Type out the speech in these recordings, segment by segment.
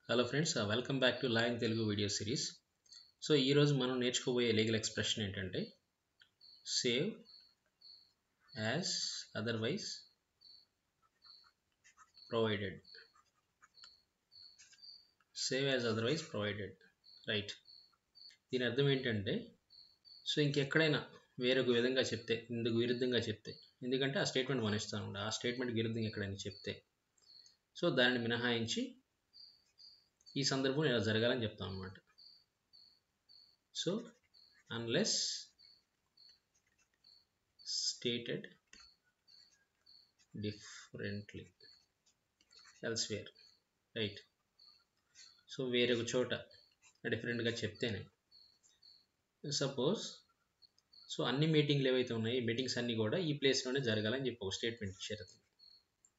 Hello friends, welcome back to law in Telugu video series. So ఈరోజు మనం నేర్చుకోబోయే legal expression ఏంటంటే save as otherwise provided. Save as otherwise provided, right. దీని అర్థం ఏంటంటే so ఇంకెక్కడైనా వేరొక విధంగా చెప్తే, ఇందుకు విరుద్ధంగా చెప్తే, ఎందుకంటే ఆ స్టేట్మెంట్ మనం ఇస్తాం, ఆ స్టేట్మెంట్కి విరుద్ధంగా ఎక్కడైనా చెప్తే సో దానిని మినహాయించి ఈ సందర్భం ఇలా జరగాలని చెప్తాం అన్నమాట. So unless stated differently elsewhere, right. So వేరొక చోట డిఫరెంట్గా చెప్తేనే, సపోజ్ సో అన్ని మీటింగ్లు ఏవైతే ఉన్నాయో ఈ మీటింగ్స్ అన్నీ కూడా ఈ ప్లేస్లోనే జరగాలని చెప్పి ఒక స్టేట్మెంట్ ఇచ్చారు.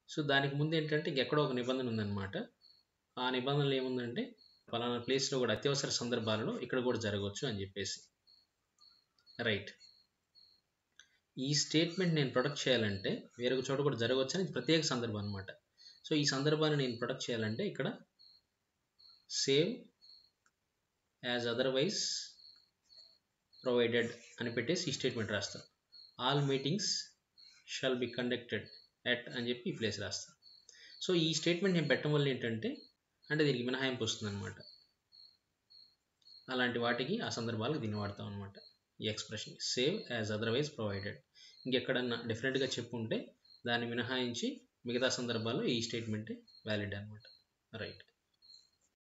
సో దానికి ముందు ఏంటంటే ఎక్కడో ఒక నిబంధన ఉందన్నమాట. ఆ నిబంధనలు ఏముందంటే ఫలానా ప్లేస్లో కూడా అత్యవసర సందర్భాలలో ఇక్కడ కూడా జరగవచ్చు అని చెప్పేసి, రైట్. ఈ స్టేట్మెంట్ నేను ప్రొటెక్ట్ చేయాలంటే వేరొక చోట కూడా జరగవచ్చు అని ప్రత్యేక సందర్భం అనమాట. సో ఈ సందర్భాన్ని నేను ప్రొటెక్ట్ చేయాలంటే ఇక్కడ సేవ్ యాజ్ అదర్వైజ్ ప్రొవైడెడ్ అని పెట్టేసి ఈ స్టేట్మెంట్ రాస్తాను. All meetings shall be conducted at అని చెప్పి ఈ ప్లేస్ రాస్తాను. సో ఈ స్టేట్మెంట్ నేను పెట్టడం వల్ల ఏంటంటే దీనికి మినహాయింపు వస్తుంది అనమాట. అలాంటి వాటికి ఆ సందర్భాలకు దీన్ని వాడతాం అనమాట. ఈ expression save as otherwise provided ఇంకెక్కడన్నా డిఫరెంట్గా చెప్పుంటే దాన్ని మినహాయించి మిగతా సందర్భాల్లో ఈ స్టేట్మెంటే వ్యాలిడ్ అనమాట, రైట్.